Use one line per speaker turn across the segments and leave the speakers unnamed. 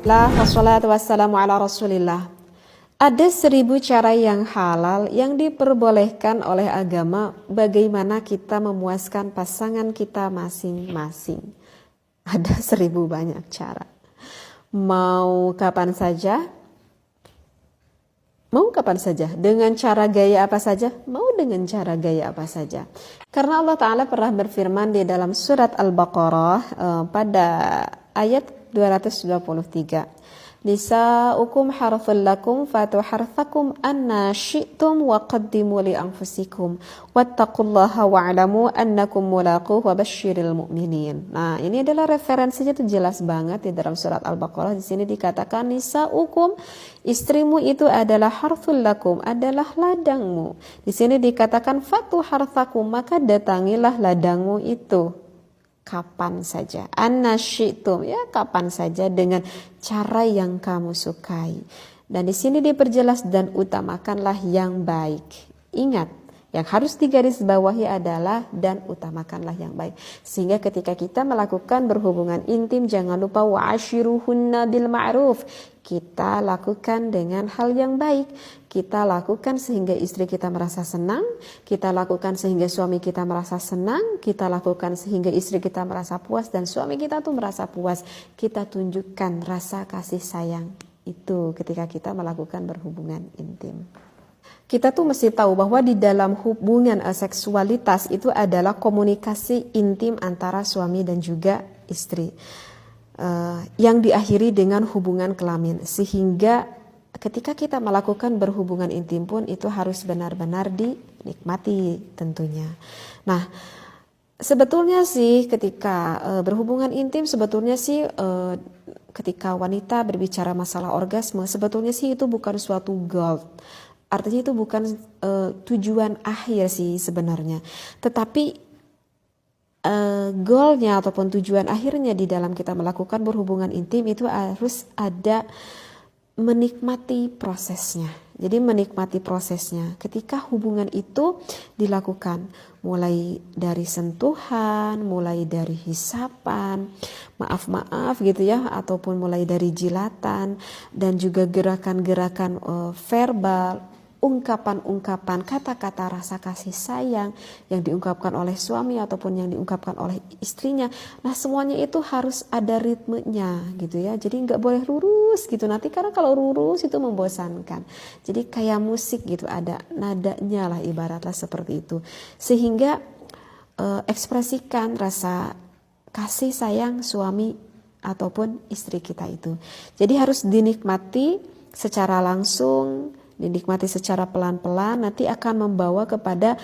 Alhamdulillah, wassalatu wassalamu ala rasulillah. Ada 1000 cara yang halal yang diperbolehkan oleh agama bagaimana kita memuaskan pasangan kita masing-masing. Ada 1000 banyak cara. Mau kapan saja, dengan cara gaya apa saja, mau dengan cara gaya apa saja. Karena Allah Ta'ala pernah berfirman di dalam surat Al-Baqarah pada ayat 223. Nisa'ukum harthul lakum fatu harthakum anna syi'tum wa qaddimu li anfusikum wattaqullaha wa'lamu annakum mulaquh wa basyiril mu'minin. Nah, ini adalah referensinya itu jelas banget di dalam surat Al-Baqarah. Di sini dikatakan nisa'ukum, istrimu itu adalah harthul lakum, adalah ladangmu. Di sini dikatakan fatu harthakum, maka datangilah ladangmu itu kapan saja, annasyitum, ya kapan saja dengan cara yang kamu sukai. Dan di sini diperjelas dan utamakanlah yang baik. Ingat, yang harus digarisbawahi adalah dan utamakanlah yang baik. Sehingga ketika kita melakukan berhubungan intim, jangan lupa wa'ashiruhunna bil ma'ruf. Kita lakukan dengan hal yang baik. Kita lakukan sehingga istri kita merasa senang, kita lakukan sehingga suami kita merasa senang, kita lakukan sehingga istri kita merasa puas dan suami kita tuh merasa puas. Kita tunjukkan rasa kasih sayang itu ketika kita melakukan berhubungan intim. Kita tuh mesti tahu bahwa di dalam hubungan seksualitas itu adalah komunikasi intim antara suami dan juga istri yang diakhiri dengan hubungan kelamin, sehingga ketika kita melakukan berhubungan intim pun itu harus benar-benar dinikmati tentunya. Nah, sebetulnya sih ketika berhubungan intim sebetulnya sih ketika wanita berbicara masalah orgasme sebetulnya sih itu bukan suatu goal. Artinya itu bukan tujuan akhir sih sebenarnya. Tetapi goalnya ataupun tujuan akhirnya di dalam kita melakukan berhubungan intim itu harus ada menikmati prosesnya. Jadi menikmati prosesnya ketika hubungan itu dilakukan, mulai dari sentuhan, mulai dari hisapan, maaf gitu ya, ataupun mulai dari jilatan dan juga gerakan-gerakan verbal, ungkapan-ungkapan, kata-kata rasa kasih sayang yang diungkapkan oleh suami ataupun yang diungkapkan oleh istrinya. Nah, semuanya itu harus ada ritmenya gitu ya. Jadi nggak boleh lurus gitu nanti, karena kalau lurus itu membosankan. Jadi kayak musik gitu, ada nadanya lah ibaratnya seperti itu. Sehingga ekspresikan rasa kasih sayang suami ataupun istri kita itu. Jadi harus dinikmati secara langsung, dinikmati secara pelan-pelan, nanti akan membawa kepada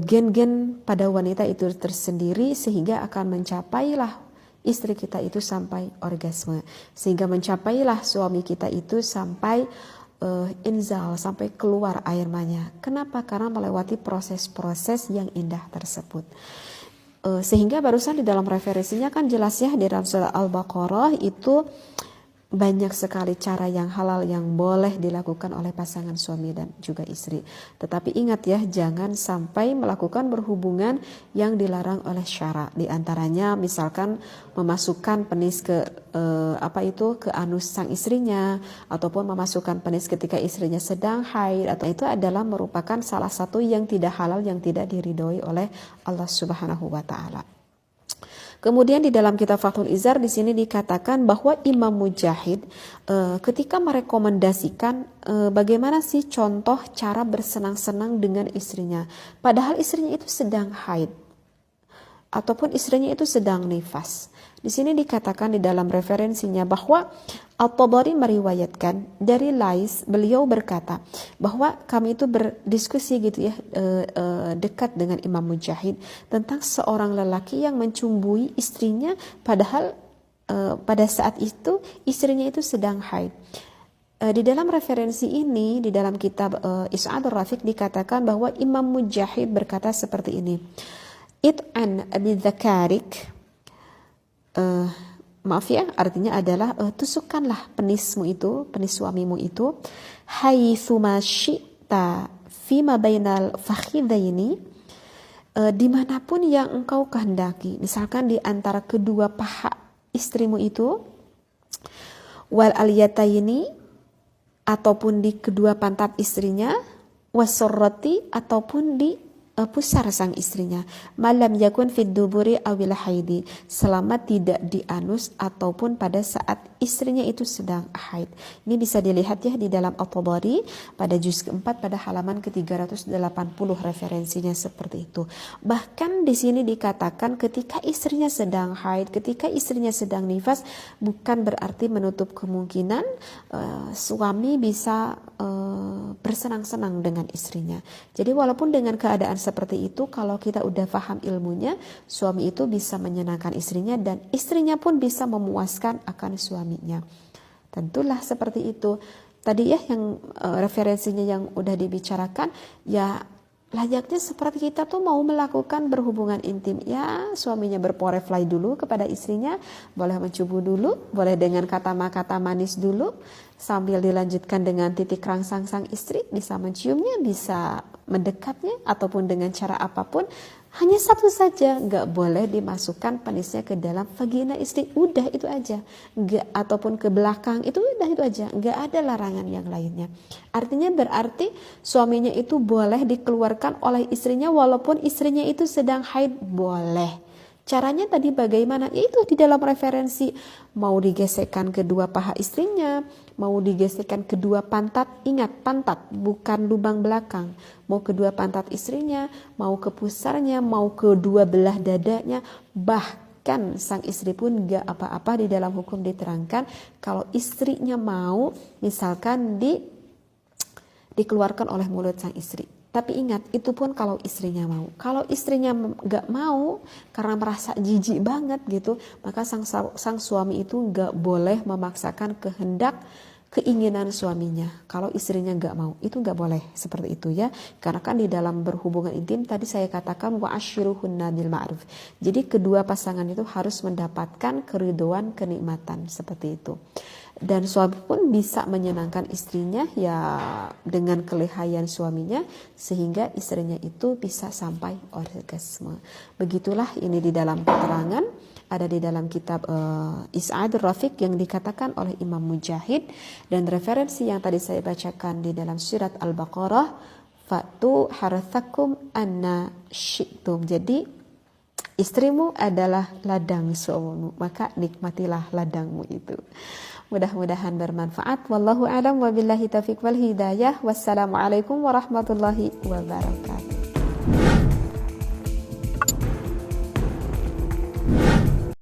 gen-gen pada wanita itu tersendiri, sehingga akan mencapailah istri kita itu sampai orgasme, sehingga mencapailah suami kita itu sampai inzal, sampai keluar air manya. Kenapa? Karena melewati proses-proses yang indah tersebut. Sehingga barusan di dalam referensinya kan jelas ya, di dalam surah Al-Baqarah itu banyak sekali cara yang halal yang boleh dilakukan oleh pasangan suami dan juga istri. Tetapi ingat ya, jangan sampai melakukan berhubungan yang dilarang oleh syara. Di antaranya misalkan memasukkan penis ke ke anus sang istrinya, ataupun memasukkan penis ketika istrinya sedang haid, atau itu adalah merupakan salah satu yang tidak halal, yang tidak diridhoi oleh Allah Subhanahu wa taala. Kemudian di dalam kitab Fathul Izar di sini dikatakan bahwa Imam Mujahid ketika merekomendasikan bagaimana sih contoh cara bersenang-senang dengan istrinya, padahal istrinya itu sedang haid ataupun istrinya itu sedang nifas. Di sini dikatakan di dalam referensinya bahwa At-Tabari meriwayatkan dari Lais, beliau berkata bahwa kami itu berdiskusi gitu ya, dekat dengan Imam Mujahid tentang seorang lelaki yang mencumbui istrinya padahal pada saat itu istrinya itu sedang haid. Di dalam referensi ini, di dalam kitab Is'adur Rafiq dikatakan bahwa Imam Mujahid berkata seperti ini, It'an bidzakarik, maaf ya, artinya adalah tusukkanlah penismu itu, penis suamimu itu, haitsuma syi'ta fima bainal fakhidaini, dimanapun yang engkau kehendaki, misalkan di antara kedua paha istrimu itu, wal aliyataini ataupun di kedua pantat istrinya, wasurrati ataupun di pusar sang istrinya, malam yakun fid duburi awil haidi, selama tidak di anus ataupun pada saat istrinya itu sedang haid. Ini bisa dilihat ya di dalam At-Tabari pada juz keempat pada halaman ke-380 referensinya seperti itu. Bahkan di sini dikatakan ketika istrinya sedang haid, ketika istrinya sedang nifas, bukan berarti menutup kemungkinan suami bisa bersenang-senang dengan istrinya. Jadi walaupun dengan keadaan seperti itu, kalau kita udah paham ilmunya, suami itu bisa menyenangkan istrinya dan istrinya pun bisa memuaskan akan suaminya. Tentulah seperti itu. Tadi ya yang referensinya yang udah dibicarakan, ya layaknya seperti kita tuh mau melakukan berhubungan intim, ya suaminya berporefly dulu kepada istrinya, boleh mencubu dulu, boleh dengan kata-kata manis dulu, sambil dilanjutkan dengan titik rangsang sang istri, bisa menciumnya, bisa mendekatnya, ataupun dengan cara apapun. Hanya satu saja, nggak boleh dimasukkan penisnya ke dalam vagina istri, udah itu aja. Nggak, ataupun ke belakang, itu udah itu aja, nggak ada larangan yang lainnya. Artinya berarti suaminya itu boleh dikeluarkan oleh istrinya walaupun istrinya itu sedang haid, boleh. Caranya tadi bagaimana? Itu di dalam referensi, mau digesekkan kedua paha istrinya, mau digesekkan kedua pantat, ingat pantat bukan lubang belakang, mau kedua pantat istrinya, mau ke pusarnya, mau kedua belah dadanya, bahkan sang istri pun gak apa-apa. Di dalam hukum diterangkan kalau istrinya mau misalkan dikeluarkan oleh mulut sang istri. Tapi ingat, itu pun kalau istrinya mau. Kalau istrinya gak mau karena merasa jijik banget gitu, maka sang suami itu gak boleh memaksakan kehendak keinginan suaminya. Kalau istrinya gak mau, itu gak boleh seperti itu ya. Karena kan di dalam berhubungan intim tadi saya katakan wa ashiruhunna bil ma'ruf. Jadi kedua pasangan itu harus mendapatkan keridhaan, kenikmatan seperti itu. Dan suami pun bisa menyenangkan istrinya ya dengan kelehayan suaminya sehingga istrinya itu bisa sampai orgasme. Begitulah ini di dalam keterangan ada di dalam kitab Is'adur Rafiq yang dikatakan oleh Imam Mujahid, dan referensi yang tadi saya bacakan di dalam surat Al-Baqarah, fatu harathakum anna syi'tum. Jadi istrimu adalah ladang suamimu, maka nikmatilah ladangmu itu. Mudah-mudahan bermanfaat. Wallahu a'lam wa billahi taufiq wal hidayah. Wassalamualaikum warahmatullahi wabarakatuh.